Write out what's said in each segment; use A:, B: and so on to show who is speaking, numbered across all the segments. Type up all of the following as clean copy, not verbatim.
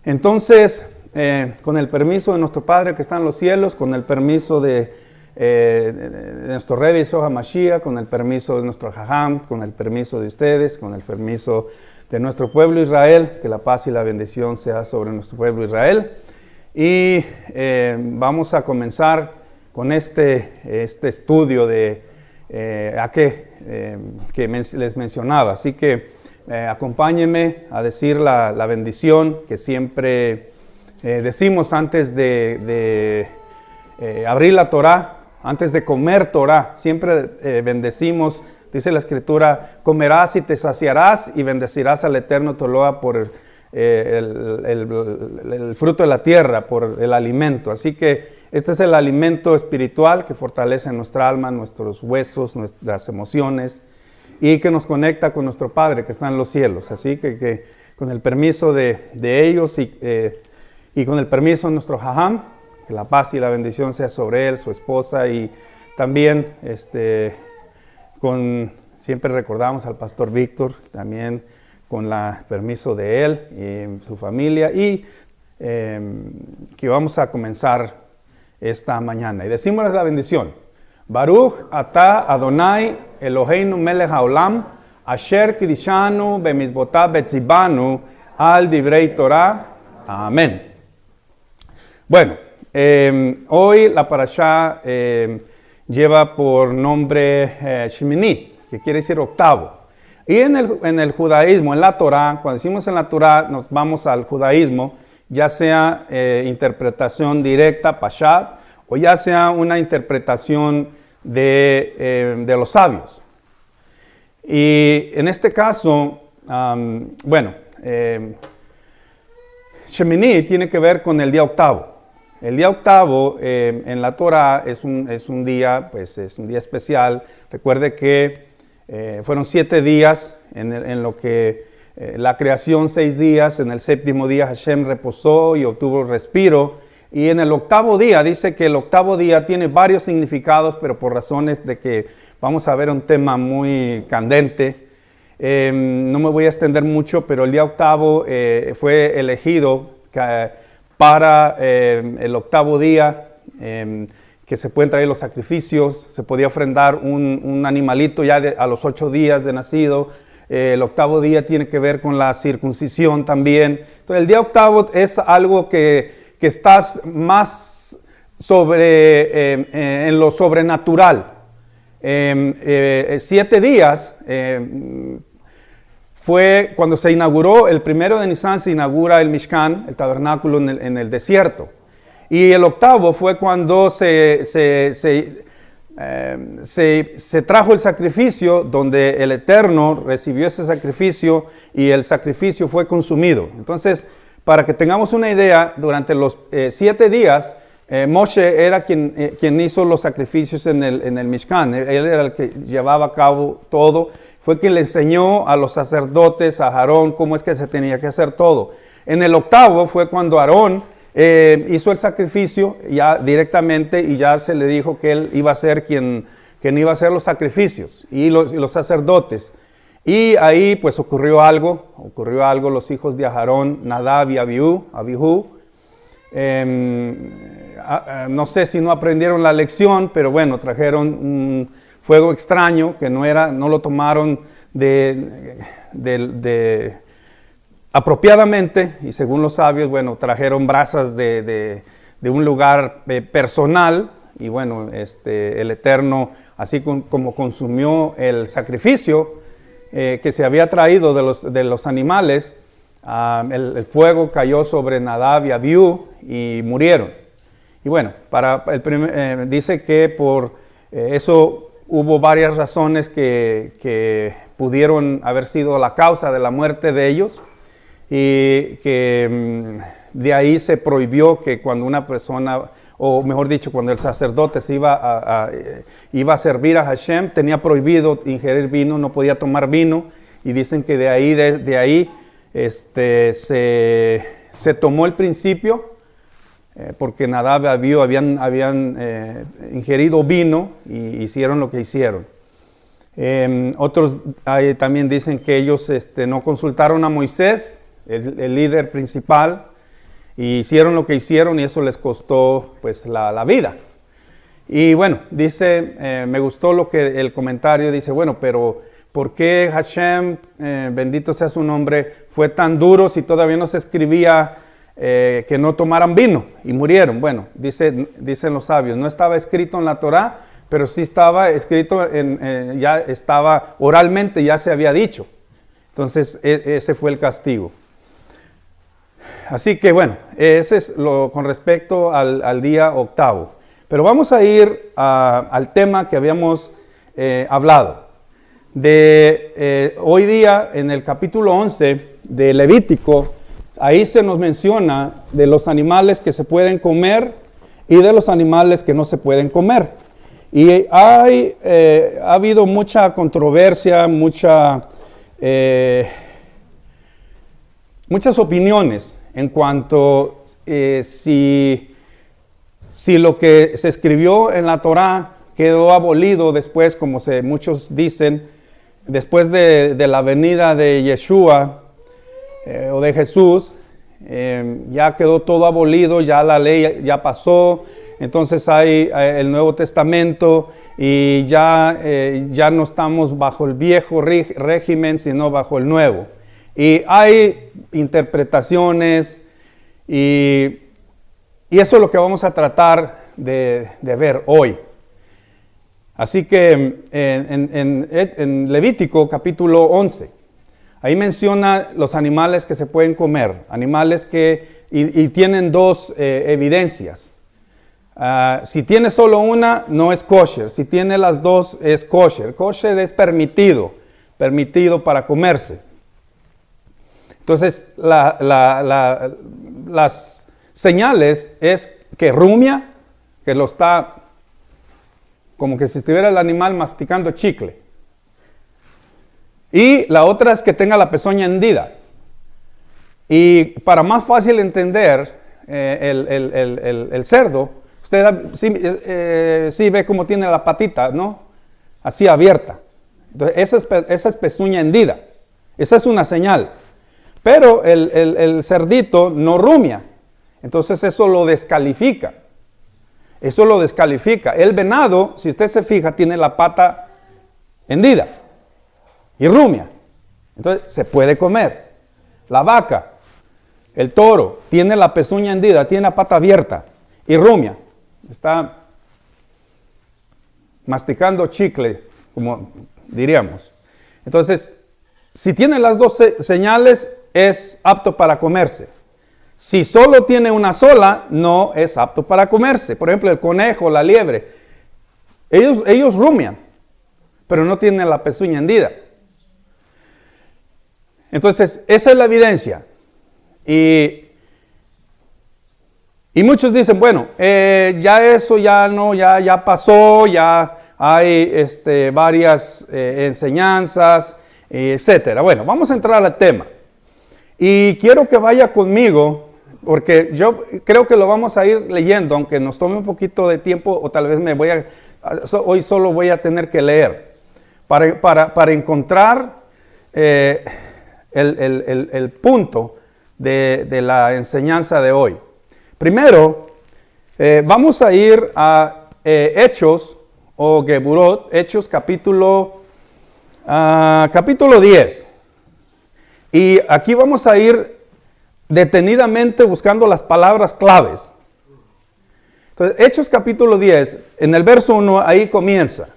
A: Entonces, con el permiso de nuestro Padre que está en los cielos, con el permiso de nuestro Rey Yeshua HaMashiach, con el permiso de nuestro Jajam, con el permiso de ustedes, con el permiso de nuestro pueblo Israel, que la paz y la bendición sea sobre nuestro pueblo Israel. Y vamos a comenzar con este estudio de que les mencionaba. Así que acompáñenme a decir la bendición que siempre decimos antes de abrir la Torah, antes de comer Torah. Siempre bendecimos, dice la Escritura, comerás y te saciarás y bendecirás al Eterno tu Eloah por el fruto de la tierra, por el alimento. Así que este es el alimento espiritual que fortalece nuestra alma, nuestros huesos, nuestras emociones y que nos conecta con nuestro Padre que está en los cielos. Así que con el permiso de ellos y con el permiso de nuestro Jajam, que la paz y la bendición sea sobre él, su esposa, y también siempre recordamos al pastor Víctor, también con el permiso de él y su familia, y que vamos a comenzar esta mañana. Y decimos la bendición. Baruch atah Adonai Eloheinu melech haolam, asher kidishanu bemizvotav betzibanu al divrei Torah. Amén. Bueno, hoy la parashá lleva por nombre Shemini, que quiere decir octavo. Y en el judaísmo, en la Torah, cuando decimos en la Torah, nos vamos al judaísmo, ya sea interpretación directa, Pashat, o ya sea una interpretación de los sabios. Y en este caso, Shemini tiene que ver con el día octavo. El día octavo en la Torah es un día especial. Recuerde que fueron 7 días en lo que la creación 6 días, en el séptimo día Hashem reposó y obtuvo respiro, y en el octavo día dice que el octavo día tiene varios significados, pero por razones de que vamos a ver un tema muy candente, no me voy a extender mucho, pero el día octavo fue elegido para el octavo día, que se pueden traer los sacrificios, se podía ofrendar un animalito ya a los 8 días de nacido. El octavo día tiene que ver con la circuncisión también. Entonces el día octavo es algo que estás más en lo sobrenatural. 7 días fue cuando se inauguró, el 1 de Nisan se inaugura el Mishkan, el tabernáculo en el desierto. Y el octavo fue cuando se trajo el sacrificio, donde el Eterno recibió ese sacrificio y el sacrificio fue consumido. Entonces, para que tengamos una idea, durante los 7 días, Moshe era quien hizo los sacrificios en el Mishkan. Él era el que llevaba a cabo todo. Fue quien le enseñó a los sacerdotes, a Aarón, cómo es que se tenía que hacer todo. En el octavo fue cuando Aarón hizo el sacrificio ya directamente, y ya se le dijo que él iba a ser quien iba a hacer los sacrificios y los sacerdotes. Y ahí pues ocurrió algo, los hijos de Aarón, Nadab y Abihu, no sé si no aprendieron la lección, pero bueno, trajeron un fuego extraño que no lo tomaron apropiadamente, y según los sabios, bueno, trajeron brasas de un lugar personal, y bueno, el Eterno, así como consumió el sacrificio que se había traído de los animales, el fuego cayó sobre Nadab y Abiú y murieron. Y bueno, dice que por eso hubo varias razones que pudieron haber sido la causa de la muerte de ellos, y que de ahí se prohibió que cuando una persona, o mejor dicho, cuando el sacerdote se iba a servir a Hashem, tenía prohibido ingerir vino, no podía tomar vino, y dicen que de ahí se tomó el principio, porque Nadab y Abiú habían ingerido vino y hicieron lo que hicieron. Otros también dicen que ellos no consultaron a Moisés, el líder principal, y hicieron lo que hicieron y eso les costó pues la vida. Y bueno, dice, me gustó lo que el comentario dice, bueno, pero ¿por qué Hashem, bendito sea su nombre, fue tan duro si todavía no se escribía que no tomaran vino y murieron? Bueno, dicen los sabios, no estaba escrito en la Torá, pero sí estaba escrito, ya estaba oralmente, ya se había dicho. Entonces, ese fue el castigo. Así que bueno, ese es lo con respecto al día octavo. Pero vamos a ir al tema que habíamos hablado. Hoy día, en el capítulo 11 de Levítico, ahí se nos menciona de los animales que se pueden comer y de los animales que no se pueden comer. Y ha habido mucha controversia, muchas opiniones en cuanto si lo que se escribió en la Torá quedó abolido después, como muchos dicen, después de la venida de Yeshua o de Jesús, ya quedó todo abolido, ya la ley ya pasó, entonces hay el Nuevo Testamento y ya no estamos bajo el viejo régimen, sino bajo el nuevo. Y hay interpretaciones y eso es lo que vamos a tratar de ver hoy. Así que en Levítico capítulo 11, ahí menciona los animales que se pueden comer, animales y tienen dos evidencias. Si tiene solo una, no es kosher. Si tiene las dos, es kosher. Kosher es permitido para comerse. Entonces, las señales es que rumia, que lo está como que si estuviera el animal masticando chicle. Y la otra es que tenga la pezuña hendida. Y para más fácil entender el cerdo, usted sí ve cómo tiene la patita, ¿no? Así abierta. Entonces, esa es pezuña hendida. Esa es una señal. Pero el cerdito no rumia. Entonces eso lo descalifica. Eso lo descalifica. El venado, si usted se fija, tiene la pata hendida y rumia. Entonces se puede comer. La vaca, el toro, tiene la pezuña hendida, tiene la pata abierta y rumia. Está masticando chicle, como diríamos. Entonces, si tiene las dos señales, es apto para comerse. Si solo tiene una sola, no es apto para comerse. Por ejemplo, el conejo, la liebre, ellos rumian, pero no tienen la pezuña hendida. Entonces, esa es la evidencia. Y muchos dicen, bueno, ya eso ya no, ya pasó, ya hay varias enseñanzas, etcétera. Bueno, vamos a entrar al tema. Y quiero que vaya conmigo, porque yo creo que lo vamos a ir leyendo, aunque nos tome un poquito de tiempo, o tal vez hoy solo voy a tener que leer, para encontrar el punto de la enseñanza de hoy. Primero, vamos a ir a Hechos, o Geburot, Hechos capítulo 10. Y aquí vamos a ir detenidamente buscando las palabras claves. Entonces, Hechos capítulo 10, en el verso 1, ahí comienza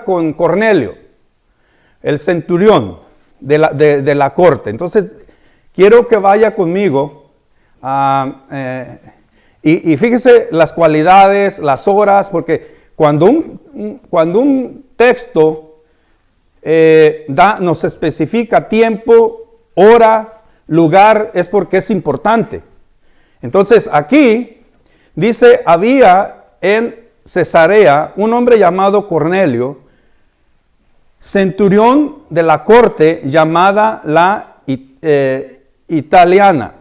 A: con Cornelio, el centurión de la corte. Entonces, quiero que vaya conmigo y fíjese las cualidades, las horas, porque cuando un texto nos especifica tiempo, hora, lugar, es porque es importante. Entonces aquí dice, había en Cesarea un hombre llamado Cornelio, centurión de la corte llamada la italiana,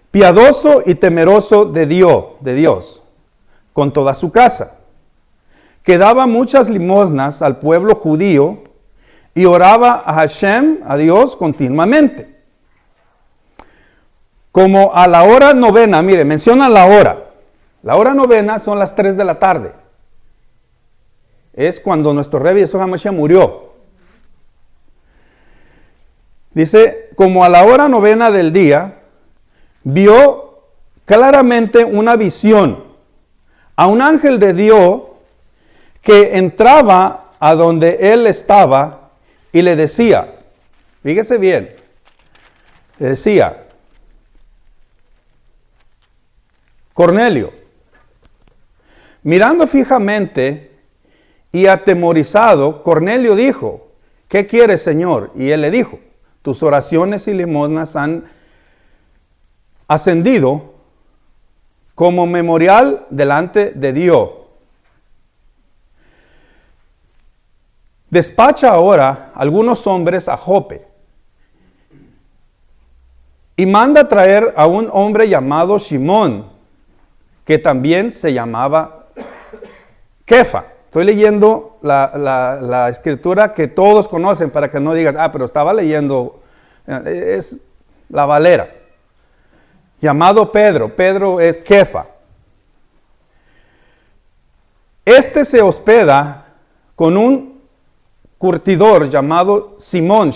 A: piadoso y temeroso de Dios, con toda su casa, que daba muchas limosnas al pueblo judío y oraba a Hashem, a Dios, continuamente. como a la hora novena, mire, menciona la hora. La hora novena son las 3 de la tarde. Es cuando nuestro Rebbe Yeshua HaMashiach murió. Dice, como a la hora novena del día, vio claramente una visión a un ángel de Dios que entraba a donde él estaba y le decía, fíjese bien, le decía, Cornelio, mirando fijamente y atemorizado, Cornelio dijo, ¿qué quieres, Señor? Y él le dijo, tus oraciones y limosnas han ascendido como memorial delante de Dios. Despacha ahora algunos hombres a Jope y manda traer a un hombre llamado Simón, que también se llamaba Kefa. Estoy leyendo la escritura que todos conocen para que no digan, pero estaba leyendo, es la Valera. Llamado Pedro. Pedro es Kefa. Este se hospeda con un curtidor llamado Simón,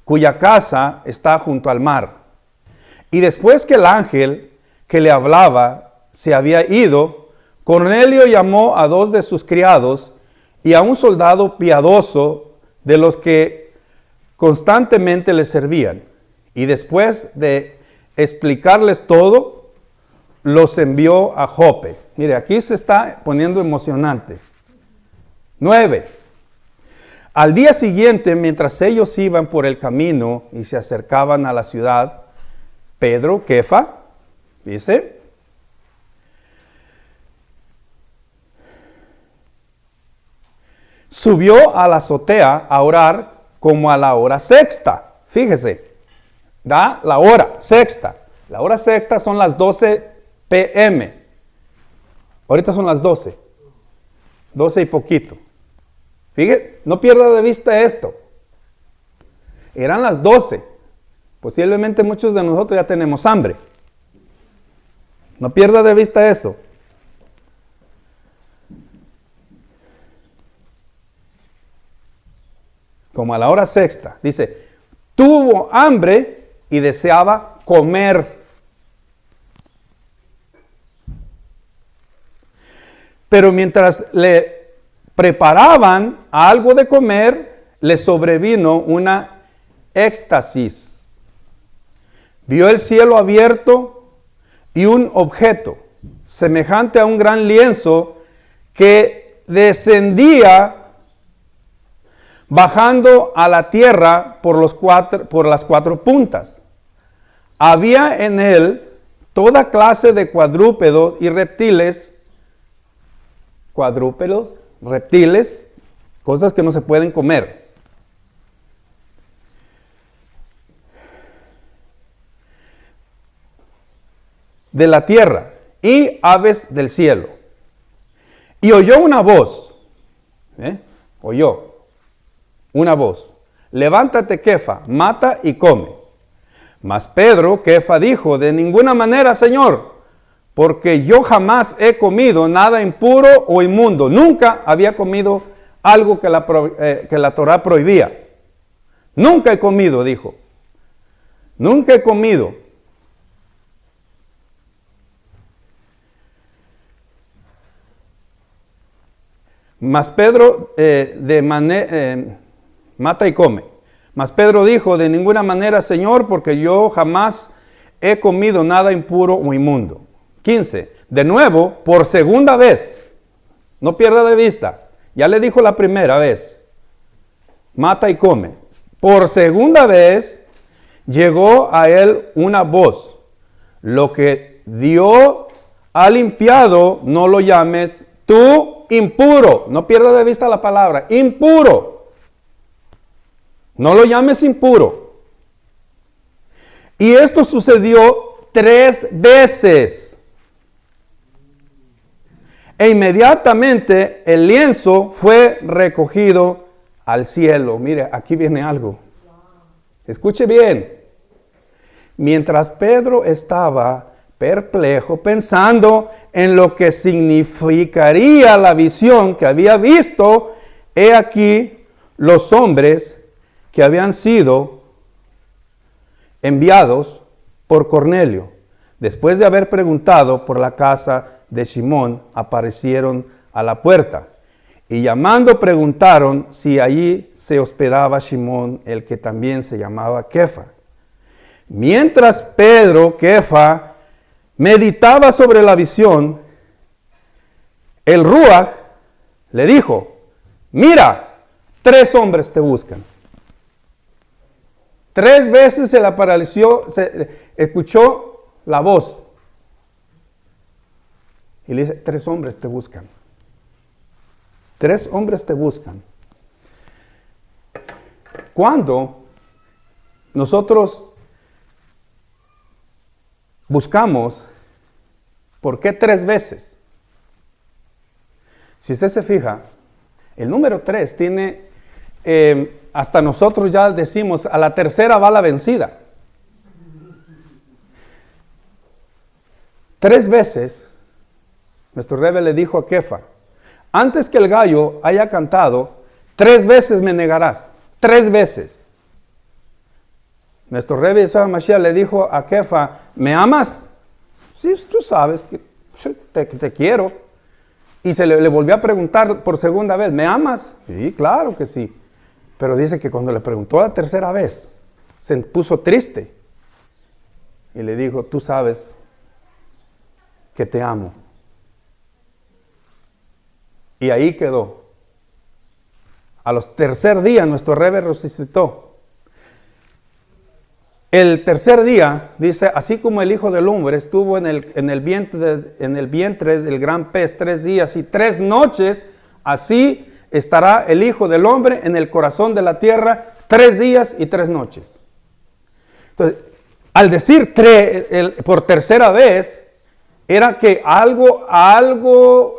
A: cuya casa está junto al mar. Y después que el ángel que le hablaba se había ido, Cornelio llamó a 2 de sus criados y a un soldado piadoso de los que constantemente le servían. Y después de explicarles todo, los envió a Jope. Mire, aquí se está poniendo emocionante. 9. Al día siguiente, mientras ellos iban por el camino y se acercaban a la ciudad, Pedro, Kefa, dice, subió a la azotea a orar como a la hora sexta. Fíjese, da la hora sexta. La hora sexta son las 12 p.m. Ahorita son las 12 y poquito. Fíjese, no pierda de vista esto. Eran las 12. Posiblemente muchos de nosotros ya tenemos hambre. No pierda de vista eso. Como a la hora sexta, dice, tuvo hambre y deseaba comer. Pero mientras le preparaban algo de comer, le sobrevino una éxtasis. Vio el cielo abierto y un objeto semejante a un gran lienzo que descendía bajando a la tierra por las 4 puntas. Había en él toda clase de cuadrúpedos y reptiles, cosas que no se pueden comer. De la tierra y aves del cielo. Y oyó una voz, oyó una voz, levántate, Kefa, mata y come. Mas Pedro, Kefa, dijo, de ninguna manera, Señor, porque yo jamás he comido nada impuro o inmundo. Nunca había comido algo que la Torá prohibía. Nunca he comido, dijo. Nunca he comido. Mas Pedro, mata y come. Mas Pedro dijo, de ninguna manera, Señor, porque yo jamás he comido nada impuro o inmundo. 15. De nuevo, por segunda vez, no pierda de vista, ya le dijo la primera vez, mata y come. Por segunda vez, llegó a él una voz, lo que Dios ha limpiado, no lo llames tú impuro. No pierda de vista la palabra, impuro. No lo llames impuro. Y esto sucedió 3 veces. E inmediatamente el lienzo fue recogido al cielo. Mire, aquí viene algo. Escuche bien. Mientras Pedro estaba perplejo, pensando en lo que significaría la visión que había visto, he aquí los hombres que habían sido enviados por Cornelio, después de haber preguntado por la casa de Simón, aparecieron a la puerta. Y llamando preguntaron si allí se hospedaba Simón, el que también se llamaba Kefa. Mientras Pedro, Kefa, meditaba sobre la visión, el Ruach le dijo, mira, 3 hombres te buscan. 3 veces se la paralizó, se escuchó la voz. Y le dice, 3 hombres te buscan. 3 hombres te buscan. Cuando nosotros buscamos, ¿por qué 3 veces? Si usted se fija, el número 3 tiene, hasta nosotros ya decimos, a la tercera va la vencida. 3 veces, nuestro Rebbe le dijo a Kefa, antes que el gallo haya cantado, 3 veces me negarás. 3 veces. Nuestro Rebbe Yeshua Mashiach le dijo a Kefa, ¿me amas? Sí, tú sabes que te quiero. Y se le volvió a preguntar por segunda vez, ¿me amas? Sí, claro que sí. Pero dice que cuando le preguntó la tercera vez, se puso triste. Y le dijo, tú sabes que te amo. Y ahí quedó. A los tercer día nuestro Rebbe resucitó. El tercer día, dice, así como el Hijo del Hombre estuvo en el vientre del gran pez 3 días y 3 noches, así estará el Hijo del Hombre en el corazón de la tierra 3 días y 3 noches. Entonces, al decir por tercera vez, era que algo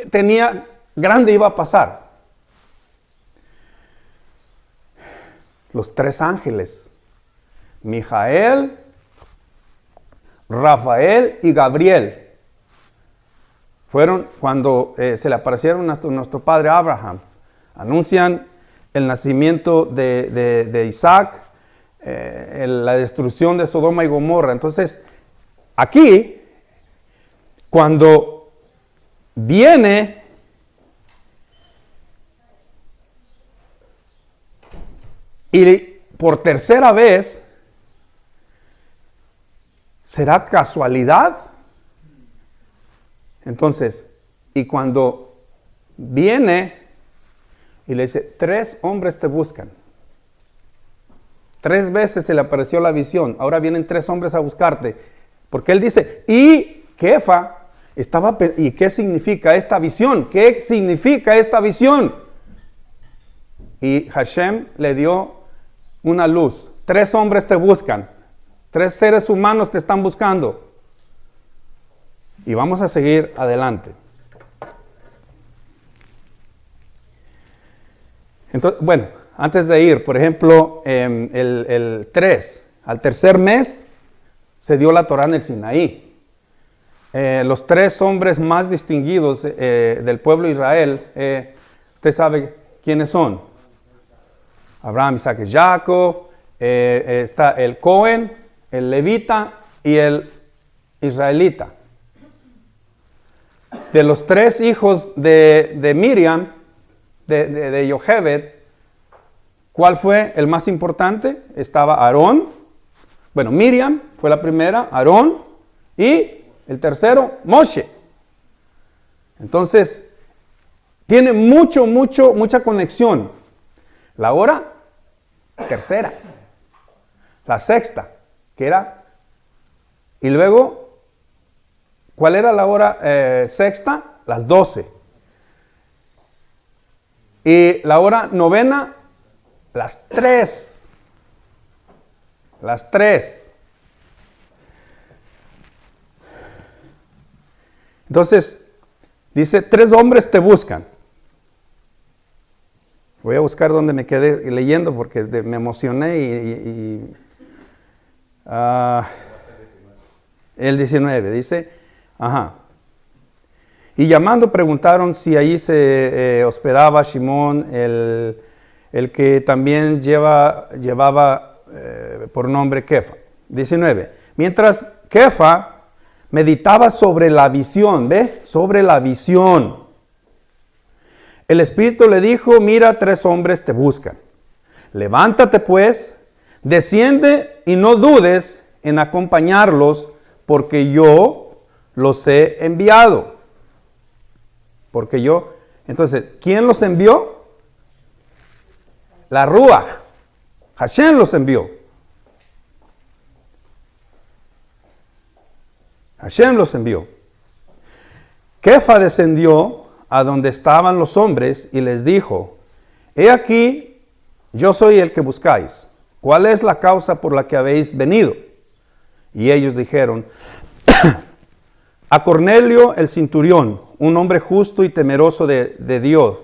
A: tenía grande iba a pasar. Los 3 ángeles, Mijael, Rafael y Gabriel, fueron cuando se le aparecieron a nuestro padre Abraham. Anuncian el nacimiento de Isaac, la destrucción de Sodoma y Gomorra. Entonces, aquí, cuando viene y por tercera vez, ¿será casualidad? Entonces, y cuando viene y le dice, 3 hombres te buscan. 3 veces se le apareció la visión. Ahora vienen 3 hombres a buscarte. Porque él dice, y Kefa estaba, ¿y qué significa esta visión? ¿Qué significa esta visión? Y Hashem le dio una luz. 3 hombres te buscan. 3 seres humanos te están buscando. Y vamos a seguir adelante. Entonces, bueno, antes de ir, por ejemplo, el 3, al tercer mes, se dio la Torá en el Sinaí. Los 3 hombres más distinguidos del pueblo de Israel, usted sabe quiénes son. Abraham, Isaac y Jacob, está el Cohen, el levita y el israelita. De los 3 hijos de Miriam, de Yocheved, ¿cuál fue el más importante? Estaba Aarón. Bueno, Miriam fue la primera, Aarón, y el tercero, Moshe. Entonces, tiene mucha conexión. La hora tercera, la sexta, que era, y luego, ¿cuál era la hora sexta? Las 12. Y la hora novena, las 3. Las 3. Entonces, dice, 3 hombres te buscan. Voy a buscar donde me quedé leyendo porque me emocioné y Ah, el 19 dice, ajá. Y llamando preguntaron si allí se hospedaba Simón, el que también llevaba por nombre Kefa. 19. Mientras Kefa meditaba sobre la visión, ¿ve? Sobre la visión. El Espíritu le dijo, mira, 3 hombres te buscan. Levántate pues, desciende y no dudes en acompañarlos, porque yo los he enviado. Entonces, ¿quién los envió? La Ruach. Hashem los envió. Hashem los envió. Kefa descendió a donde estaban los hombres y les dijo, he aquí, yo soy el que buscáis. ¿Cuál es la causa por la que habéis venido? Y ellos dijeron, a Cornelio el centurión, un hombre justo y temeroso de Dios,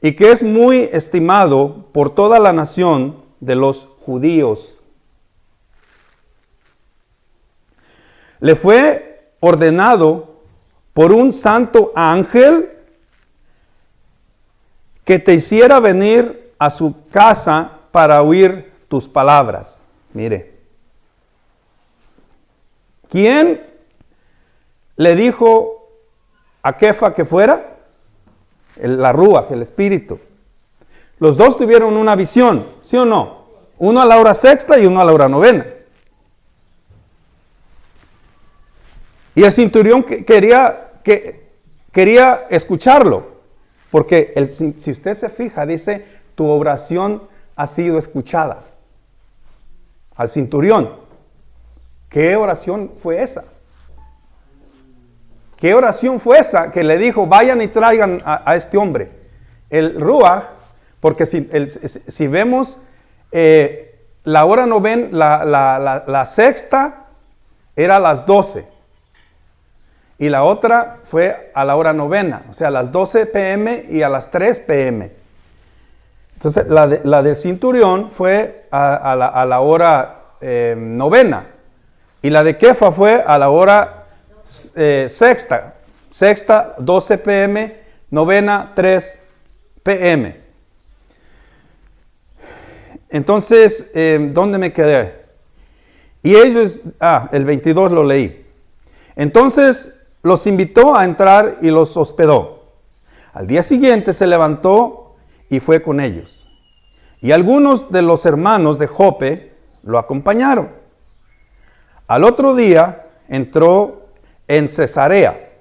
A: y que es muy estimado por toda la nación de los judíos. Le fue ordenado por un santo ángel que te hiciera venir a su casa para oír tus palabras. Mire, ¿quién le dijo a Kefa que fuera? La Ruach, el Espíritu. Los dos tuvieron una visión, ¿sí o no? Uno a la hora sexta y uno a la hora novena. Y el centurión quería escucharlo, porque si usted se fija, dice, tu oración ha sido escuchada. Al centurión, ¿qué oración fue esa? ¿Qué oración fue esa que le dijo, vayan y traigan a este hombre? El Ruach, porque si vemos la hora novena, la sexta era a las 12. Y la otra fue a la hora novena, o sea, a las 12 p.m. y a las 3 p.m. Entonces, la del centurión fue a la hora novena. Y la de Kefa fue a la hora sexta. Sexta, 12 p.m., novena, 3 p.m. Entonces, ¿dónde me quedé? Y ellos, el 22 lo leí. Entonces, los invitó a entrar y los hospedó. Al día siguiente se levantó y fue con ellos. Y algunos de los hermanos de Jope lo acompañaron. Al otro día entró en Cesarea.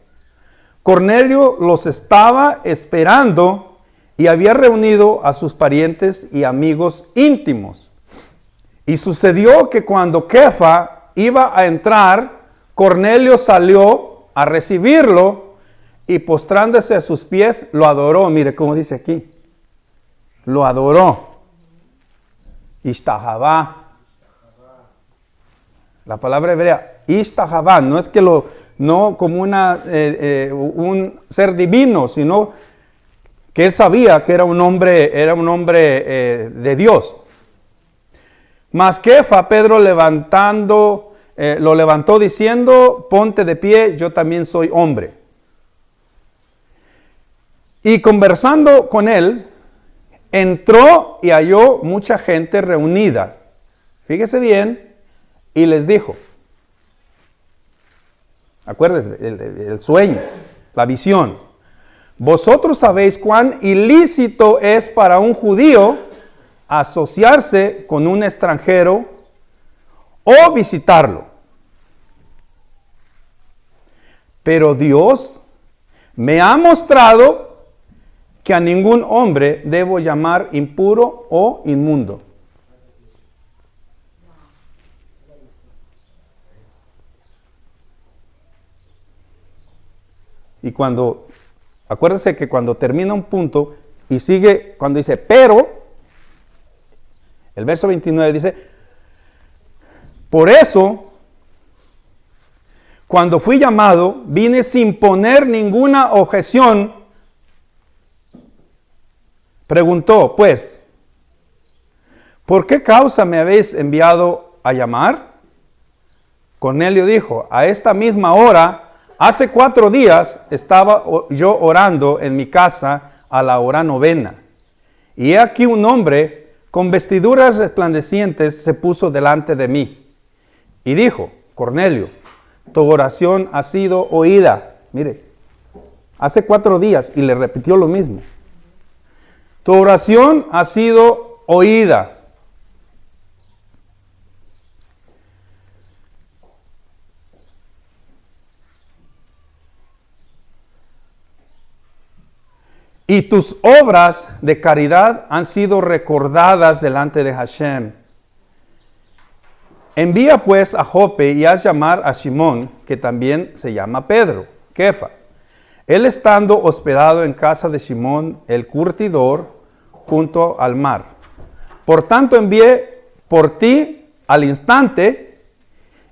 A: Cornelio los estaba esperando y había reunido a sus parientes y amigos íntimos. Y sucedió que cuando Kefa iba a entrar, Cornelio salió a recibirlo y postrándose a sus pies, lo adoró. Mire cómo dice aquí. Lo adoró. Ishtahavá. La palabra hebrea, Ishtahavá, no es que no como un ser divino, sino que él sabía que era un hombre de Dios. Mas Kefa, Pedro lo levantó diciendo, ponte de pie, yo también soy hombre. Y conversando con él, entró y halló mucha gente reunida. Fíjese bien, y les dijo, acuérdense, el sueño, la visión. Vosotros sabéis cuán ilícito es para un judío asociarse con un extranjero o visitarlo. Pero Dios me ha mostrado que a ningún hombre debo llamar impuro o inmundo. Y acuérdense que cuando termina un punto y sigue, cuando dice, pero, el verso 29 dice, por eso, cuando fui llamado, vine sin poner ninguna objeción. Preguntó, pues, ¿por qué causa me habéis enviado a llamar? Cornelio dijo, a esta misma hora, hace 4 días, estaba yo orando en mi casa a la hora 9. Y he aquí un hombre con vestiduras resplandecientes se puso delante de mí. Y dijo, Cornelio, tu oración ha sido oída. Mire, hace 4 días y le repitió lo mismo. Tu oración ha sido oída. Y tus obras de caridad han sido recordadas delante de Hashem. Envía pues a Jope y haz llamar a Simón, que también se llama Pedro, Kefa. Él estando hospedado en casa de Simón, el curtidor, junto al mar. Por tanto envié por ti al instante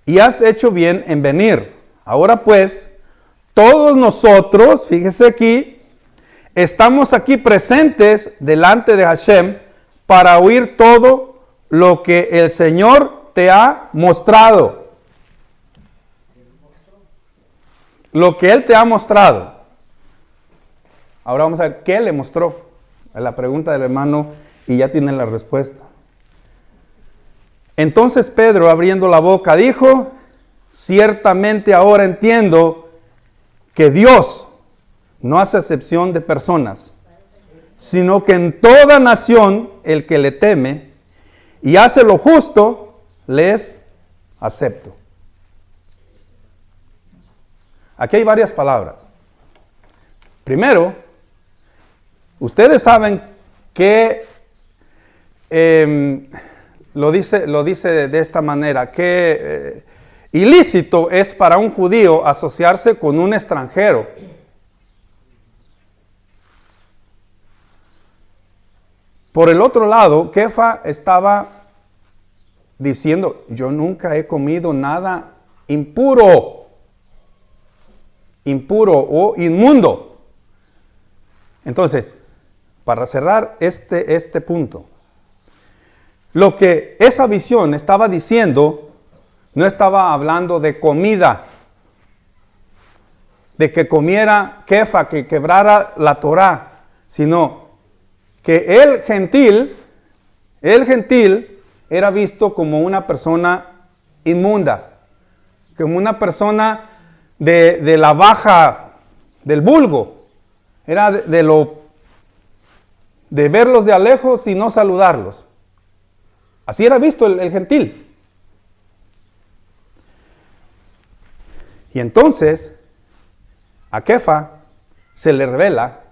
A: y has hecho bien en venir. Ahora pues, todos nosotros, fíjese aquí, estamos aquí presentes delante de Hashem para oír todo lo que el Señor te ha mostrado. Lo que Él te ha mostrado. Ahora vamos a ver qué le mostró. Es la pregunta del hermano y ya tiene la respuesta. Entonces Pedro, abriendo la boca, dijo, ciertamente ahora entiendo que Dios no hace acepción de personas, sino que en toda nación el que le teme y hace lo justo, les acepto. Aquí hay varias palabras. Primero, ustedes saben que lo dice de esta manera, que ilícito es para un judío asociarse con un extranjero. Por el otro lado, Kefa estaba diciendo, yo nunca he comido nada impuro o inmundo. Entonces, para cerrar este punto, lo que esa visión estaba diciendo, no estaba hablando de comida, de que comiera Kefa, que quebrara la Torá, sino que el gentil era visto como una persona inmunda, como una persona de la baja, del vulgo. Era de verlos de a lejos y no saludarlos. Así era visto el gentil. Y entonces, a Kefa se le revela,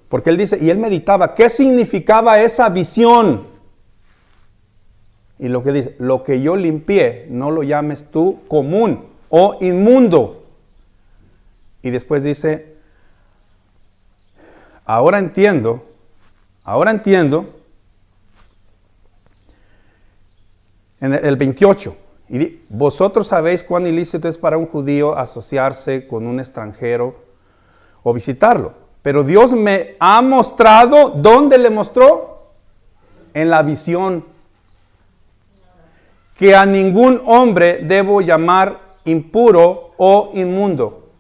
A: porque él dice, y él meditaba, ¿qué significaba esa visión? Y lo que dice, lo que yo limpié, no lo llames tú común o inmundo. Y después dice, ahora entiendo, en el 28, y vosotros sabéis cuán ilícito es para un judío asociarse con un extranjero o visitarlo. Pero Dios me ha mostrado, ¿dónde le mostró? En la visión. Que a ningún hombre debo llamar impuro o inmundo.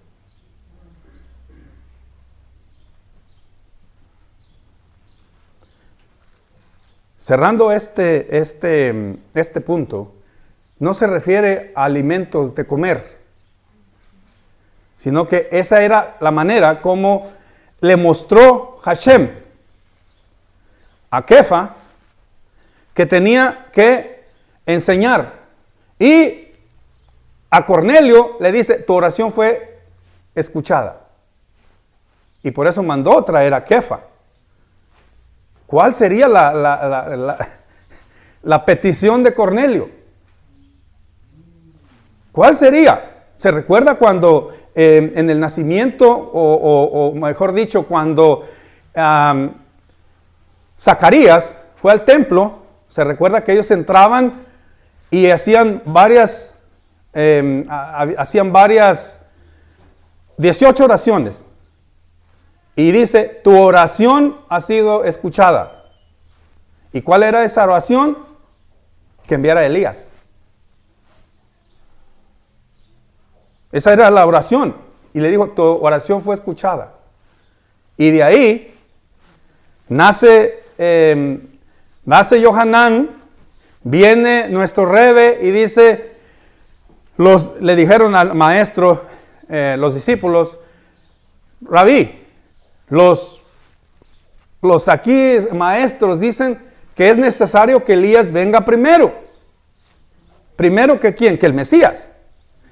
A: Cerrando este punto, no se refiere a alimentos de comer, sino que esa era la manera como le mostró Hashem a Kefa que tenía que enseñar. Y a Cornelio le dice, tu oración fue escuchada. Y por eso mandó traer a Kefa. ¿Cuál sería la petición de Cornelio? ¿Cuál sería? ¿Se recuerda cuando en el nacimiento, o mejor dicho, cuando Zacarías fue al templo? Se recuerda que ellos entraban y hacían varias 18 oraciones. Y dice, tu oración ha sido escuchada. ¿Y cuál era esa oración? Que enviara a Elías. Esa era la oración. Y le dijo, tu oración fue escuchada. Y de ahí nace Yohanan, viene nuestro Rebe y dice, le dijeron al maestro, los discípulos, Rabí, los aquí maestros dicen que es necesario que Elías venga primero. ¿Primero que quién? Que el Mesías.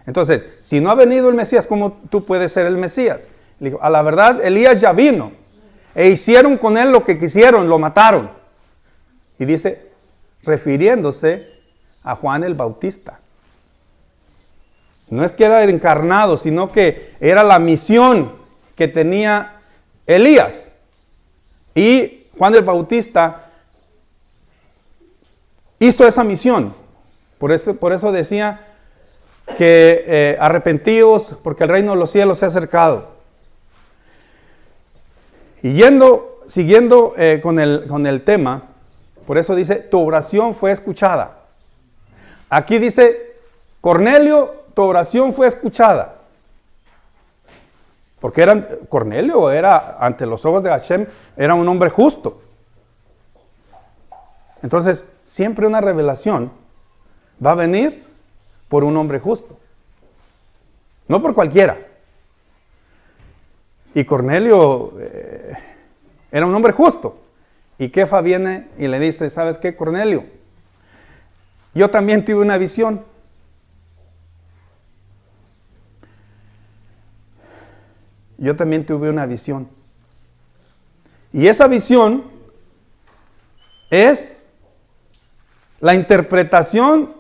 A: Entonces, si no ha venido el Mesías, ¿cómo tú puedes ser el Mesías? Le dijo, a la verdad, Elías ya vino. E hicieron con él lo que quisieron, lo mataron. Y dice, refiriéndose a Juan el Bautista. No es que era encarnado, sino que era la misión que tenía Elías. Y Juan el Bautista hizo esa misión. Por eso decía que arrepentíos porque el reino de los cielos se ha acercado. Y siguiendo con el tema, por eso dice, tu oración fue escuchada. Aquí dice, Cornelio, tu oración fue escuchada. Porque Cornelio era, ante los ojos de Hashem, era un hombre justo. Entonces, siempre una revelación va a venir por un hombre justo. No por cualquiera. Y Cornelio era un hombre justo. Y Kefa viene y le dice, ¿sabes qué, Cornelio? Yo también tuve una visión. Yo también tuve una visión. Y esa visión es la interpretación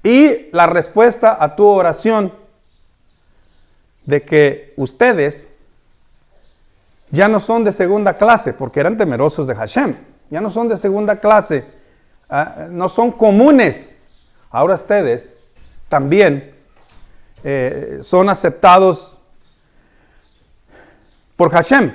A: y la respuesta a tu oración de que ustedes ya no son de segunda clase, porque eran temerosos de Hashem. Ya no son de segunda clase, no son comunes. Ahora ustedes también son aceptados por Hashem,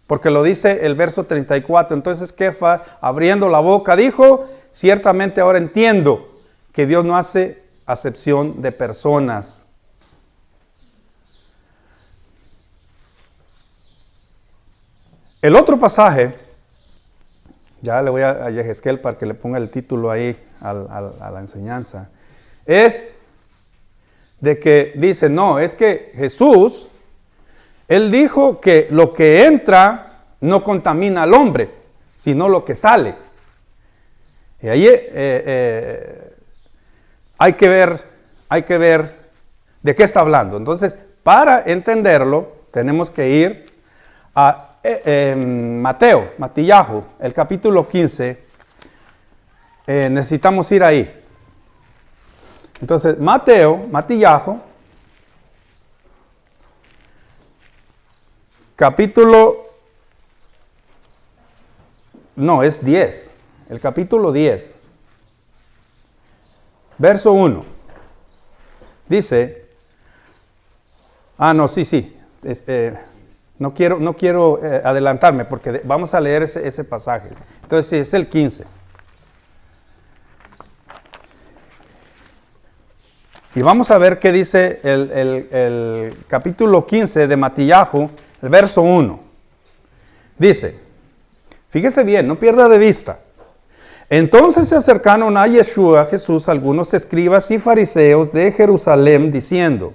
A: porque lo dice el verso 34. Entonces Kefa, abriendo la boca, dijo, ciertamente ahora entiendo que Dios no hace acepción de personas. El otro pasaje, ya le voy a Yehezkel para que le ponga el título ahí a la enseñanza, es de que dice, no, es que Jesús, Él dijo que lo que entra no contamina al hombre, sino lo que sale. Y ahí hay que ver de qué está hablando. Entonces, para entenderlo, tenemos que ir a Matillahu, el capítulo 15. Necesitamos ir ahí. Entonces, Matillahu, capítulo, no, es 10, el capítulo 10, verso 1, dice, no quiero adelantarme porque vamos a leer ese pasaje. Entonces, sí, es el 15. Y vamos a ver qué dice el capítulo 15 de Matillahu, el verso 1. Dice, fíjese bien, no pierda de vista. Entonces se acercaron a Yeshua, Jesús, algunos escribas y fariseos de Jerusalén, diciendo,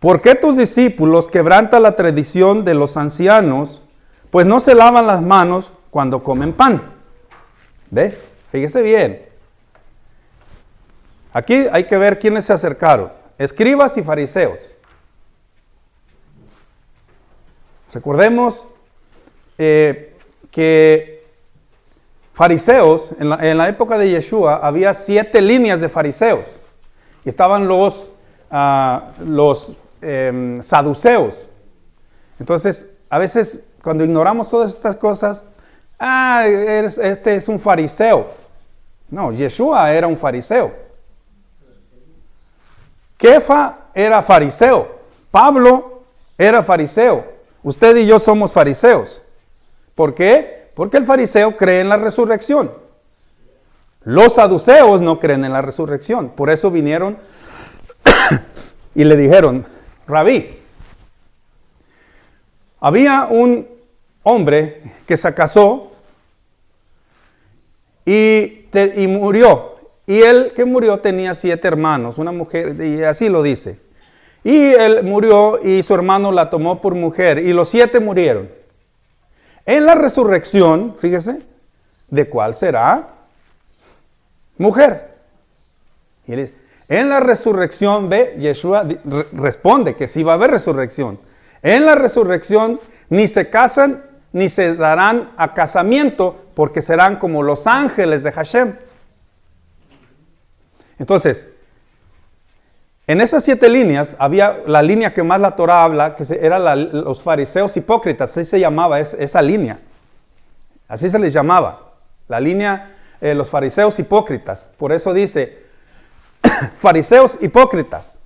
A: ¿por qué tus discípulos quebrantan la tradición de los ancianos, pues no se lavan las manos cuando comen pan? ¿Ve? Fíjese bien. Aquí hay que ver quiénes se acercaron. Escribas y fariseos. Recordemos que fariseos, en la época de Yeshua, había 7 líneas de fariseos. Y estaban los saduceos. Entonces, a veces, cuando ignoramos todas estas cosas, este es un fariseo. No, Yeshua era un fariseo. Kefa era fariseo. Pablo era fariseo. Usted y yo somos fariseos. ¿Por qué? Porque el fariseo cree en la resurrección. Los saduceos no creen en la resurrección. Por eso vinieron y le dijeron, Rabí, había un hombre que se casó y murió. Y él que murió tenía 7 hermanos, una mujer, y así lo dice. Y él murió y su hermano la tomó por mujer y los 7 murieron. En la resurrección, fíjese, ¿de cuál será? Mujer. Y él dice, en la resurrección, ve, Yeshua responde que sí va a haber resurrección. En la resurrección ni se casan ni se darán a casamiento porque serán como los ángeles de Hashem. Entonces, en esas 7 líneas había la línea que más la Torah habla, que era los fariseos hipócritas, así se llamaba esa línea. Así se les llamaba, la línea los fariseos hipócritas. Por eso dice, fariseos hipócritas.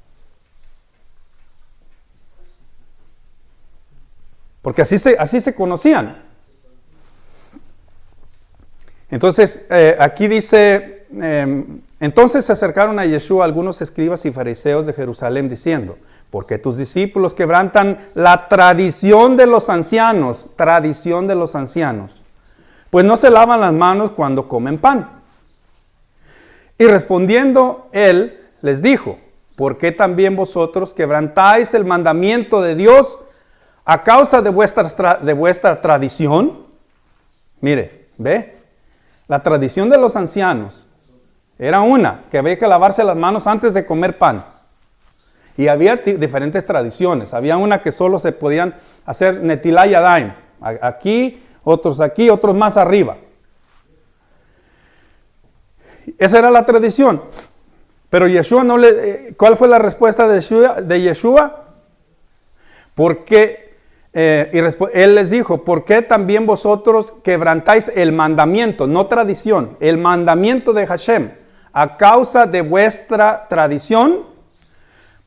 A: Porque así se conocían. Entonces, aquí dice, entonces se acercaron a Yeshua algunos escribas y fariseos de Jerusalén diciendo, ¿por qué tus discípulos quebrantan la tradición de los ancianos? Tradición de los ancianos. Pues no se lavan las manos cuando comen pan. Y respondiendo él, les dijo, ¿por qué también vosotros quebrantáis el mandamiento de Dios a causa de vuestra tradición? Mire, ¿ve? La tradición de los ancianos era una, que había que lavarse las manos antes de comer pan. Y había diferentes tradiciones. Había una que solo se podían hacer netilá yadayim. Aquí, otros más arriba. Esa era la tradición. Pero Yeshua ¿cuál fue la respuesta de Yeshua? Porque él les dijo, ¿por qué también vosotros quebrantáis el mandamiento, no tradición, el mandamiento de Hashem, a causa de vuestra tradición?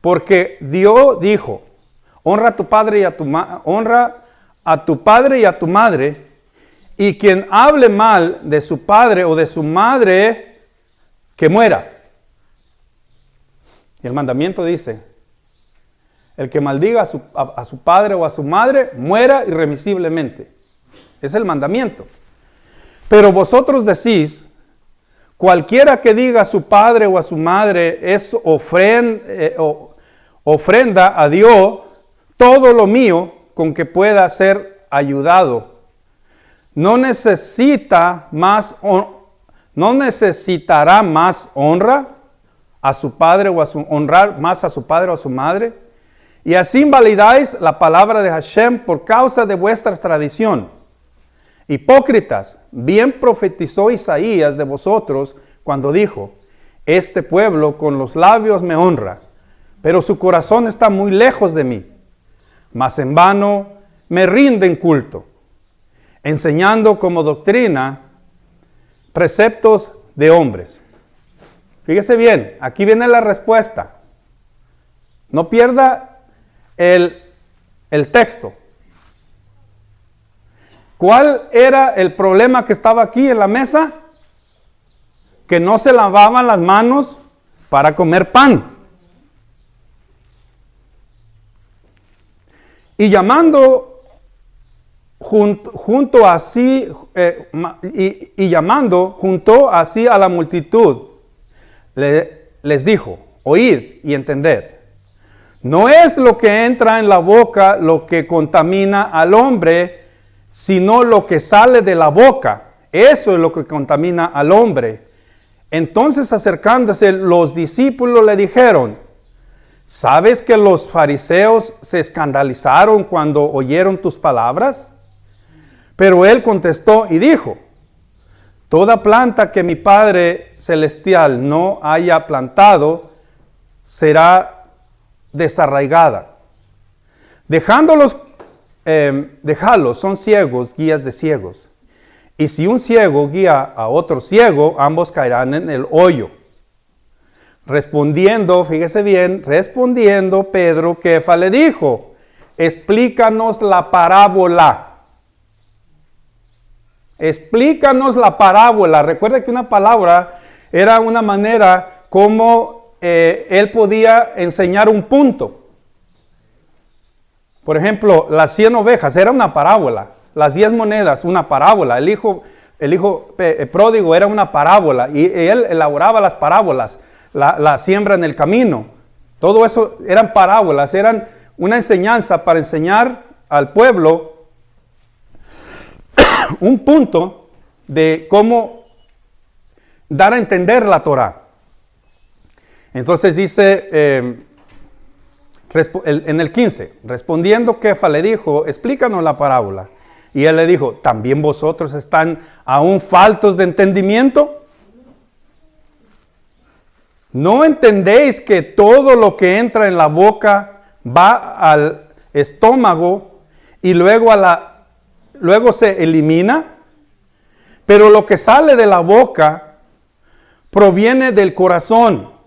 A: Porque Dios dijo, honra a tu padre y a tu madre, y quien hable mal de su padre o de su madre, que muera. Y el mandamiento dice, el que maldiga a su padre o a su madre, muera irremisiblemente. Es el mandamiento. Pero vosotros decís, cualquiera que diga a su padre o a su madre es ofrenda a Dios, todo lo mío con que pueda ser ayudado. No necesitará más honra a su padre honrar más a su padre o a su madre. Y así invalidáis la palabra de Hashem por causa de vuestra tradición. Hipócritas, bien profetizó Isaías de vosotros cuando dijo, este pueblo con los labios me honra, pero su corazón está muy lejos de mí. Mas en vano me rinden culto, enseñando como doctrina preceptos de hombres. Fíjese bien, aquí viene la respuesta. No pierda el texto. ¿Cuál era el problema que estaba aquí en la mesa? Que no se lavaban las manos para comer pan. Y llamando junto así a la multitud, les dijo, oíd y entended. No es lo que entra en la boca lo que contamina al hombre, sino lo que sale de la boca. Eso es lo que contamina al hombre. Entonces acercándose los discípulos le dijeron, ¿sabes que los fariseos se escandalizaron cuando oyeron tus palabras? Pero él contestó y dijo, toda planta que mi Padre Celestial no haya plantado será desarraigada. Dejadlos, son ciegos, guías de ciegos. Y si un ciego guía a otro ciego, ambos caerán en el hoyo. Respondiendo, fíjese bien, Pedro, Kefa le dijo, explícanos la parábola. Explícanos la parábola. Recuerda que una palabra era una manera como él podía enseñar un punto. Por ejemplo, las 100 ovejas era una parábola. Las 10 monedas, una parábola. El hijo pródigo era una parábola. Y él elaboraba las parábolas. La siembra en el camino. Todo eso eran parábolas. Eran una enseñanza para enseñar al pueblo un punto de cómo dar a entender la Torá. Entonces dice en el 15, respondiendo Kefa le dijo, explícanos la parábola. Y él le dijo, ¿también vosotros están aún faltos de entendimiento? ¿No entendéis que todo lo que entra en la boca va al estómago y luego se elimina? Pero lo que sale de la boca proviene del corazón.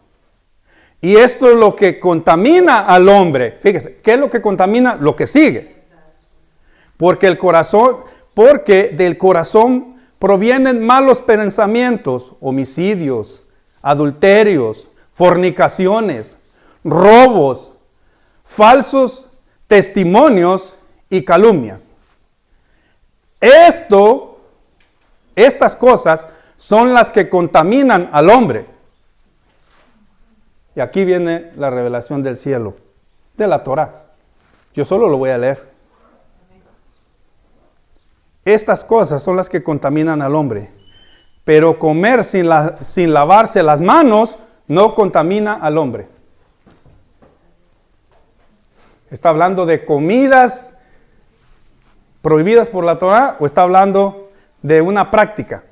A: Y esto es lo que contamina al hombre. Fíjese, ¿qué es lo que contamina? Lo que sigue. Porque del corazón provienen malos pensamientos, homicidios, adulterios, fornicaciones, robos, falsos testimonios y calumnias. Estas cosas son las que contaminan al hombre. Y aquí viene la revelación del cielo, de la Torá. Yo solo lo voy a leer. Estas cosas son las que contaminan al hombre. Pero comer sin lavarse las manos no contamina al hombre. ¿Está hablando de comidas prohibidas por la Torá o está hablando de una práctica?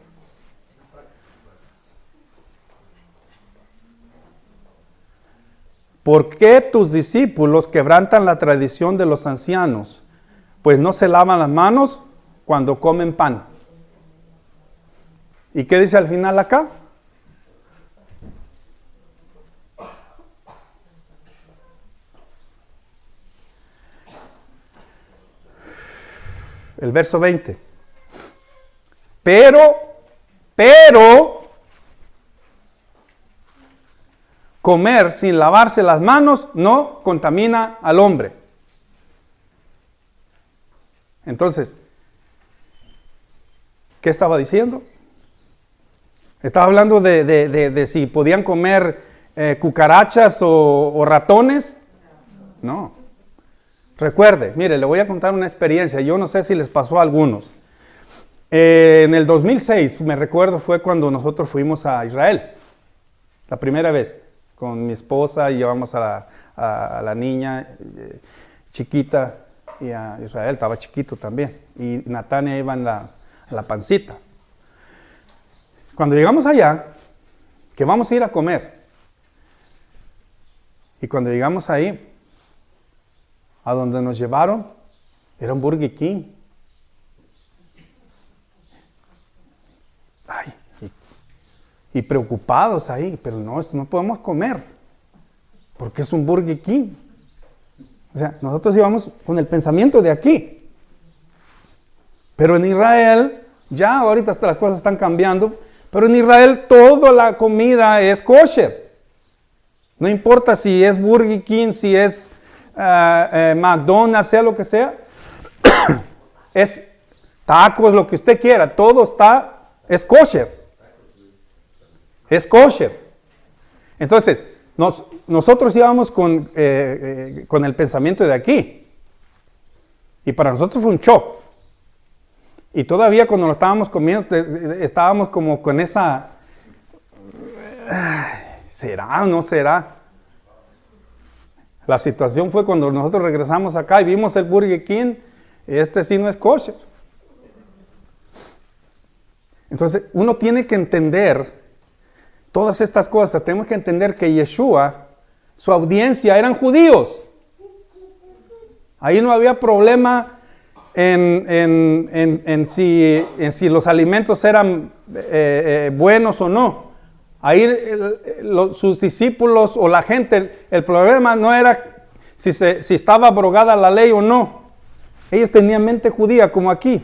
A: ¿Por qué tus discípulos quebrantan la tradición de los ancianos? Pues no se lavan las manos cuando comen pan. ¿Y qué dice al final acá? El verso 20. Pero, comer sin lavarse las manos no contamina al hombre. Entonces, ¿qué estaba diciendo? Estaba hablando de si podían comer cucarachas o ratones. No. Recuerde, mire, le voy a contar una experiencia. Yo no sé si les pasó a algunos. En el 2006, me recuerdo, fue cuando nosotros fuimos a Israel. La primera vez. Con mi esposa y llevamos a la niña chiquita y a Israel, estaba chiquito también. Y Natania iba en la pancita. Cuando llegamos allá, que vamos a ir a comer. Y cuando llegamos ahí, a donde nos llevaron, era un Burger King. Ay, y preocupados ahí, pero no, esto no podemos comer, porque es un Burger King. O sea, nosotros íbamos con el pensamiento de aquí. Pero en Israel, ya ahorita hasta las cosas están cambiando, pero en Israel toda la comida es kosher. No importa si es Burger King, si es McDonald's, sea lo que sea, es tacos, lo que usted quiera, todo es kosher. Es kosher. Entonces, nosotros íbamos con el pensamiento de aquí. Y para nosotros fue un shock. Y todavía cuando lo estábamos comiendo, estábamos como con esa... ¿será o no será? La situación fue cuando nosotros regresamos acá y vimos el Burger King. Este sí no es kosher. Entonces, uno tiene que entender todas estas cosas. Tenemos que entender que Yeshua, su audiencia eran judíos. Ahí no había problema en si los alimentos eran buenos o no. Ahí sus discípulos o la gente, el problema no era si estaba abrogada la ley o no. Ellos tenían mente judía como aquí.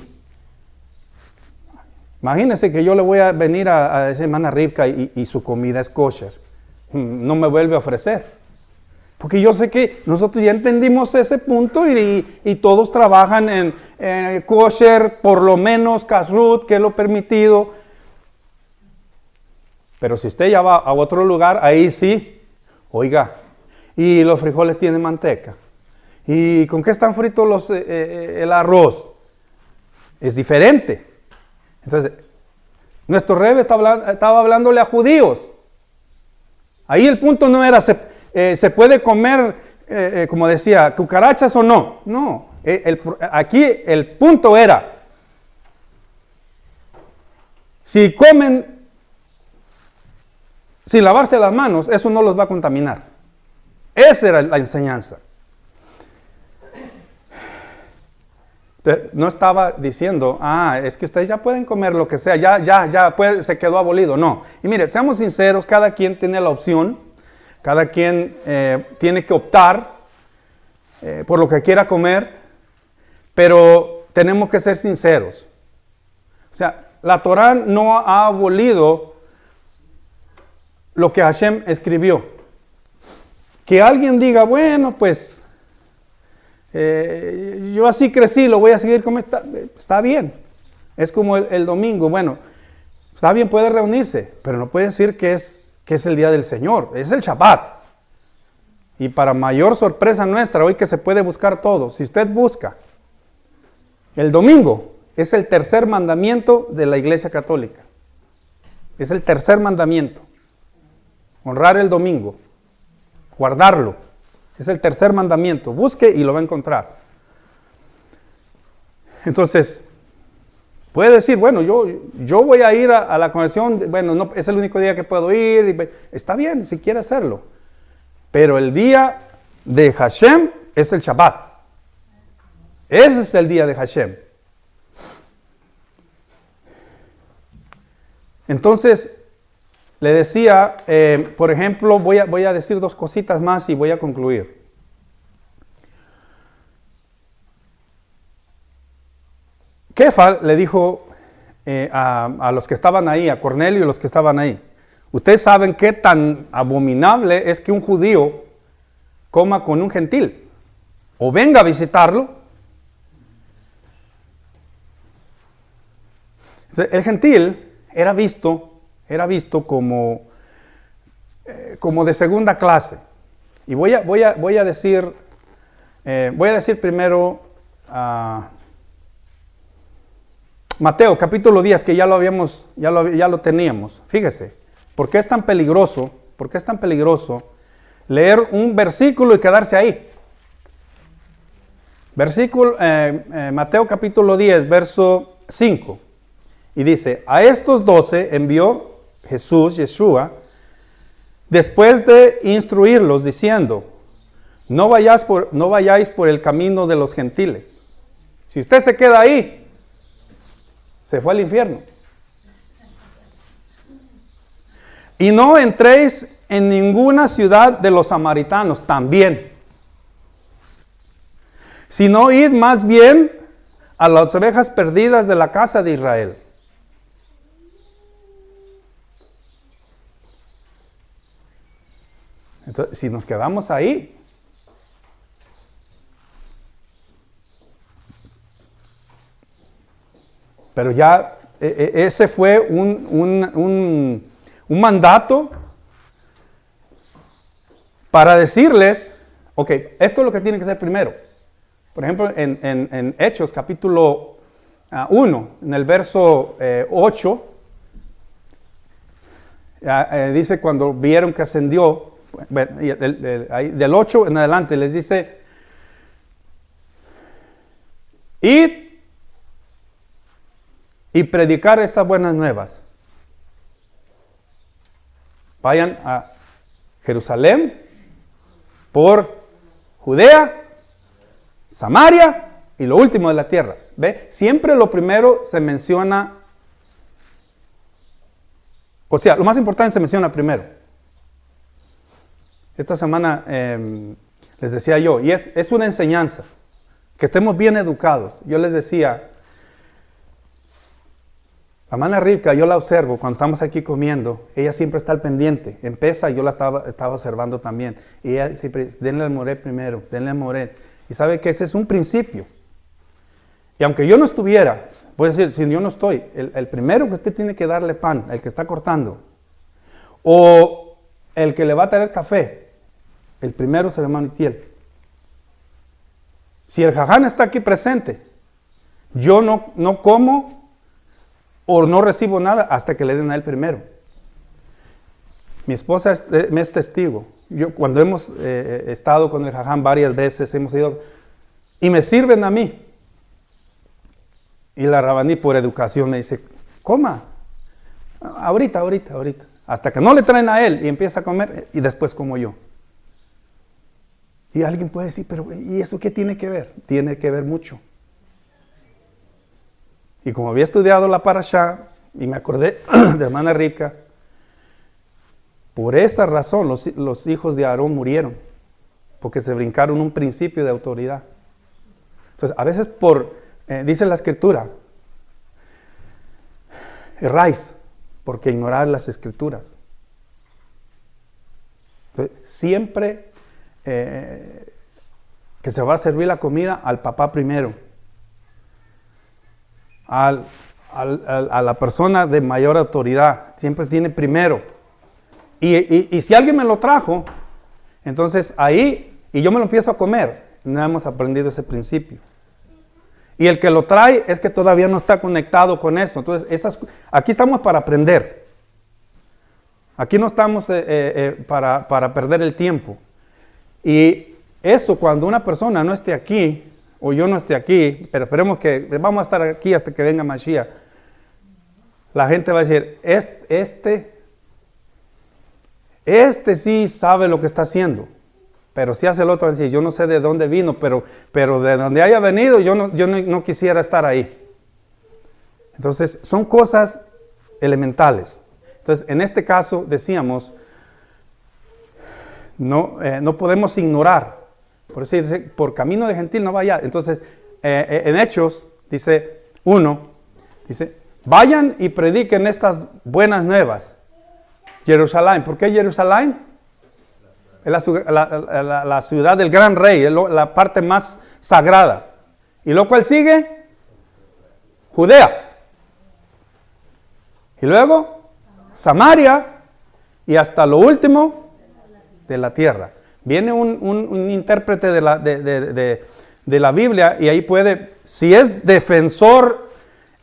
A: Imagínense que yo le voy a venir a decir, hermana Rivka, y su comida es kosher. no me vuelve a ofrecer. Porque yo sé que nosotros ya entendimos ese punto y todos trabajan en kosher, por lo menos kashrut, que es lo permitido. Pero si usted ya va a otro lugar, ahí sí, oiga, y los frijoles tienen manteca. ¿Y con qué están fritos el arroz? Es diferente. Entonces, nuestro Rebbe estaba hablándole a judíos. Ahí el punto no era, ¿se puede comer, como decía, cucarachas o no? No, aquí el punto era, si comen sin lavarse las manos, eso no los va a contaminar. Esa era la enseñanza. No estaba diciendo, es que ustedes ya pueden comer lo que sea, se quedó abolido. No. Y mire, seamos sinceros, cada quien tiene la opción, cada quien tiene que optar por lo que quiera comer, pero tenemos que ser sinceros. O sea, la Torá no ha abolido lo que Hashem escribió. Que alguien diga, bueno, pues yo así crecí, lo voy a seguir como está bien. Es como el domingo, bueno, está bien, puede reunirse, pero no puede decir que es el día del Señor, es el Shabbat. Y para mayor sorpresa nuestra, hoy que se puede buscar todo, si usted busca, el domingo es el tercer mandamiento de la Iglesia Católica. Es el tercer mandamiento. Honrar el domingo, guardarlo. Es el tercer mandamiento. Busque y lo va a encontrar. Entonces, puede decir, bueno, yo voy a ir a la conexión, bueno, no, es el único día que puedo ir. Está bien, si quiere hacerlo. Pero el día de Hashem es el Shabbat. Ese es el día de Hashem. Entonces, le decía, por ejemplo, voy a decir dos cositas más y voy a concluir. Kefa le dijo a los que estaban ahí, a Cornelio y los que estaban ahí, ustedes saben qué tan abominable es que un judío coma con un gentil o venga a visitarlo. El gentil era visto como de segunda clase. Y voy a decir primero Mateo capítulo 10, que ya lo teníamos. Fíjese, ¿por qué es tan peligroso leer un versículo y quedarse ahí? Mateo capítulo 10, verso 5. Y dice, a estos 12 envió Yeshua, después de instruirlos, diciendo, no vayáis por el camino de los gentiles. Si usted se queda ahí, se fue al infierno. Y no entréis en ninguna ciudad de los samaritanos, también. Sino id más bien a las ovejas perdidas de la casa de Israel. Entonces, si nos quedamos ahí, pero ya ese fue un mandato para decirles, ok, esto es lo que tiene que ser primero. Por ejemplo, en Hechos capítulo 1, en el verso 8, dice cuando vieron que ascendió, del 8 en adelante les dice, id y predicar estas buenas nuevas. Vayan a Jerusalén, por Judea, Samaria y lo último de la tierra. ¿Ve? Siempre lo primero se menciona, o sea, lo más importante se menciona primero. Esta semana les decía yo, y es una enseñanza, que estemos bien educados. Yo les decía, La hermana Rivka, yo la observo cuando estamos aquí comiendo, ella siempre está al pendiente. Empieza, yo la estaba observando también. Y ella siempre, denle al moré primero, denle al moré. Y sabe que ese es un principio. Y aunque yo no estuviera, puede decir, si yo no estoy, el primero que usted tiene que darle pan, el que está cortando, o el que le va a traer café, el primero es el hermano Itiel. Si el jaján está aquí presente, yo no como o no recibo nada hasta que le den a él primero. Mi esposa me es testigo. Yo, cuando hemos estado con el jaján varias veces, hemos ido y me sirven a mí. Y la rabaní por educación me dice, coma, ahorita. Hasta que no le traen a él y empieza a comer y después como yo. Y alguien puede decir, pero ¿y eso qué tiene que ver? Tiene que ver mucho. Y como había estudiado la parashá y me acordé de hermana Rivka, por esa razón los hijos de Aarón murieron, porque se brincaron un principio de autoridad. Entonces, a veces dice la escritura, erráis porque ignorar las escrituras. Entonces, siempre que se va a servir la comida al papá primero, a la persona de mayor autoridad, siempre tiene primero. Y si alguien me lo trajo, entonces ahí, y yo me lo empiezo a comer, no hemos aprendido ese principio. Y el que lo trae es que todavía no está conectado con eso. Entonces, aquí estamos para aprender. Aquí no estamos para perder el tiempo. Y eso, cuando una persona no esté aquí, o yo no esté aquí, pero esperemos que vamos a estar aquí hasta que venga Mashiach, la gente va a decir, este sí sabe lo que está haciendo. Pero si hace el otro, decir, yo no sé de dónde vino, pero de donde haya venido, yo no quisiera estar ahí. Entonces, son cosas elementales. Entonces, en este caso, decíamos, no podemos ignorar. Por eso dice, por camino de gentil no vaya. Entonces, en Hechos, dice 1, dice, vayan y prediquen estas buenas nuevas. Jerusalén. ¿Por qué Jerusalén? Es la ciudad del gran rey, la parte más sagrada. ¿Y lo cual sigue? Judea. Y luego, Samaria. Y hasta lo último, de la tierra. Viene un intérprete de la Biblia y ahí puede, si es defensor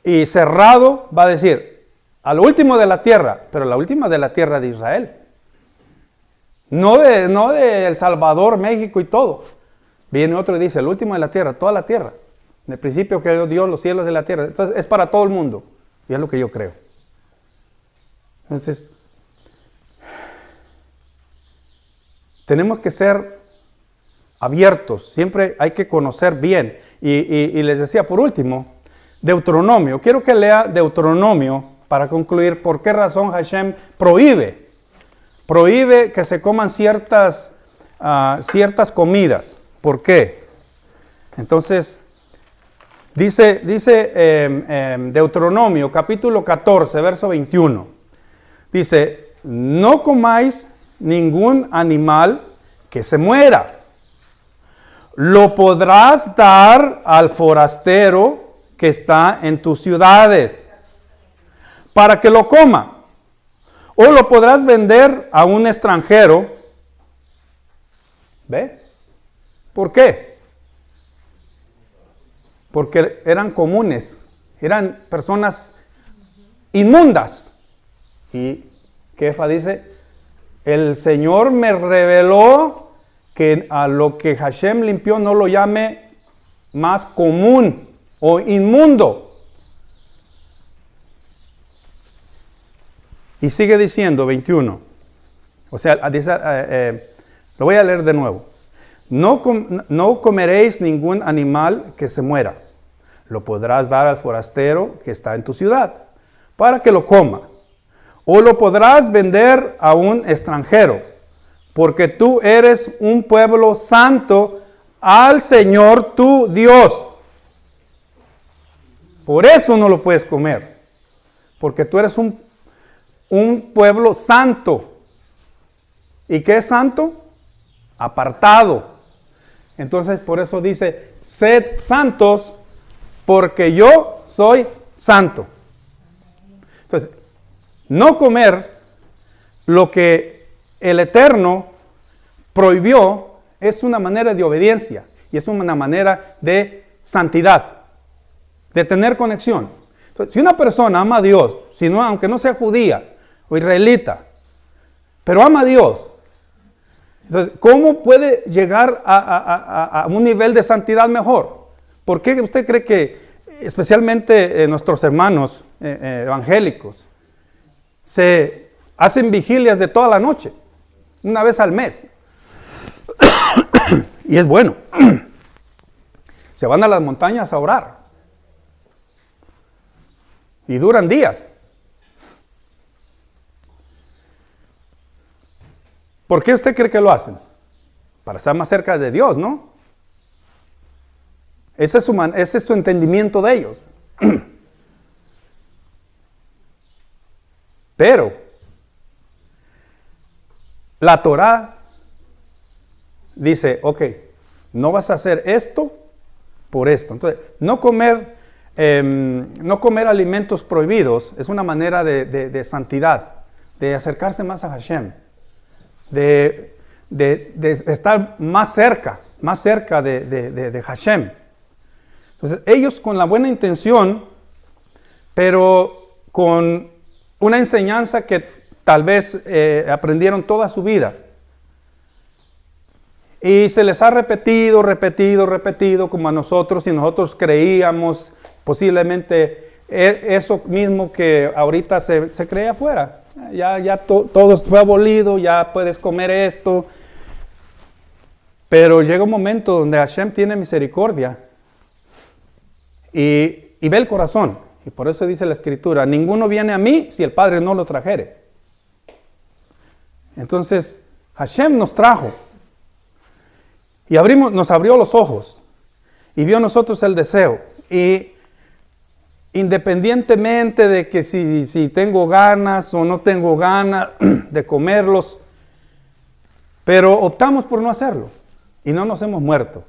A: y cerrado, va a decir, al último de la tierra, pero la última de la tierra de Israel. No de El Salvador, México y todo. Viene otro y dice, el último de la tierra, toda la tierra. En el principio creó Dios los cielos de la tierra. Entonces es para todo el mundo. Y es lo que yo creo. Entonces, tenemos que ser abiertos. Siempre hay que conocer bien. Y les decía, por último, Deuteronomio. Quiero que lea Deuteronomio para concluir por qué razón Hashem prohíbe que se coman ciertas comidas. ¿Por qué? Entonces, dice Deuteronomio, capítulo 14, verso 21. Dice, no comáis ningún animal que se muera. Lo podrás dar al forastero que está en tus ciudades, para que lo coma. O lo podrás vender a un extranjero. ¿Ve? ¿Por qué? Porque eran comunes, eran personas inmundas. Y Kefa dice, el Señor me reveló que a lo que Hashem limpió no lo llame más común o inmundo. Y sigue diciendo, 21. O sea, dice, lo voy a leer de nuevo. No comeréis ningún animal que se muera. Lo podrás dar al forastero que está en tu ciudad, para que lo coma. O lo podrás vender a un extranjero, porque tú eres un pueblo santo al Señor tu Dios. Por eso no lo puedes comer. porque tú eres un pueblo santo. ¿Y qué es santo? Apartado. Entonces por eso dice, sed santos porque yo soy santo. Entonces, no comer lo que el Eterno prohibió es una manera de obediencia y es una manera de santidad, de tener conexión. Entonces, si una persona ama a Dios, aunque no sea judía o israelita, pero ama a Dios, entonces, ¿cómo puede llegar a un nivel de santidad mejor? ¿Por qué usted cree que, especialmente nuestros hermanos evangélicos, se hacen vigilias de toda la noche, una vez al mes? Y es bueno. Se van a las montañas a orar. Y duran días. ¿Por qué usted cree que lo hacen? Para estar más cerca de Dios, ¿no? Ese es su entendimiento de ellos. Pero la Torá dice, ok, no vas a hacer esto por esto. Entonces, no comer alimentos prohibidos es una manera de santidad, de acercarse más a Hashem, de estar más cerca de Hashem. Entonces, ellos con la buena intención, pero con una enseñanza que tal vez aprendieron toda su vida. Y se les ha repetido como a nosotros, y nosotros creíamos posiblemente eso mismo que ahorita se cree afuera. Todo fue abolido, ya puedes comer esto. Pero llega un momento donde Hashem tiene misericordia y ve el corazón. Y por eso dice la Escritura, ninguno viene a mí si el Padre no lo trajere. Entonces, Hashem nos trajo. Y nos abrió los ojos. Y vio en nosotros el deseo. Y independientemente de que si tengo ganas o no tengo ganas de comerlos, pero optamos por no hacerlo. Y no nos hemos muerto.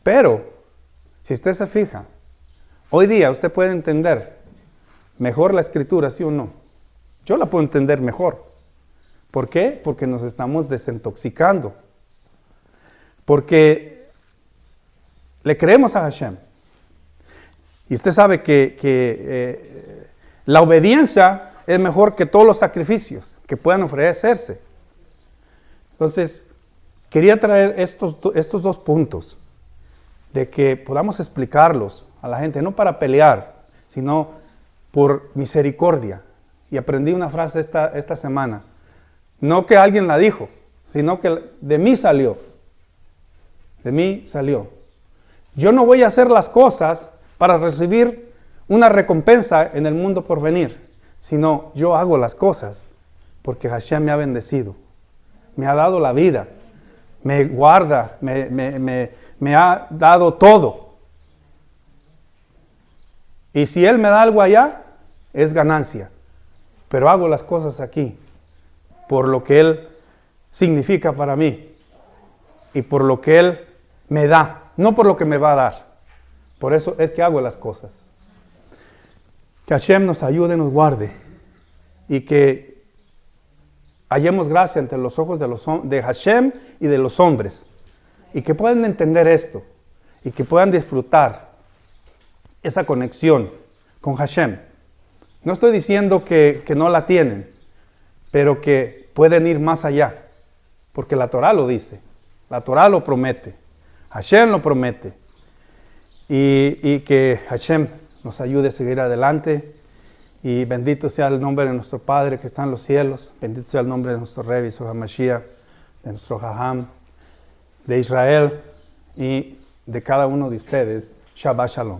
A: Pero, si usted se fija, hoy día usted puede entender mejor la Escritura, ¿sí o no? Yo la puedo entender mejor. ¿Por qué? Porque nos estamos desintoxicando. Porque le creemos a Hashem. Y usted sabe que la obediencia es mejor que todos los sacrificios que puedan ofrecerse. Entonces, quería traer estos dos puntos, de que podamos explicarlos a la gente, no para pelear, sino por misericordia. Y aprendí una frase esta semana. No que alguien la dijo, sino que de mí salió. De mí salió. Yo no voy a hacer las cosas para recibir una recompensa en el mundo por venir, sino yo hago las cosas porque Hashem me ha bendecido, me ha dado la vida, me guarda, me ha dado todo. Y si Él me da algo allá, es ganancia. Pero hago las cosas aquí por lo que Él significa para mí y por lo que Él me da, no por lo que me va a dar. Por eso es que hago las cosas. Que Hashem nos ayude, nos guarde y que hallemos gracia ante los ojos de Hashem y de los hombres, y que puedan entender esto y que puedan disfrutar esa conexión con Hashem. No estoy diciendo que no la tienen, pero que pueden ir más allá, porque la Torá lo dice, la Torá lo promete, Hashem lo promete, y que Hashem nos ayude a seguir adelante. Y bendito sea el nombre de nuestro Padre que está en los cielos, bendito sea el nombre de nuestro Rey, Yeshua HaMashiach, de nuestro Jajam, de Israel y de cada uno de ustedes. Shabbat Shalom.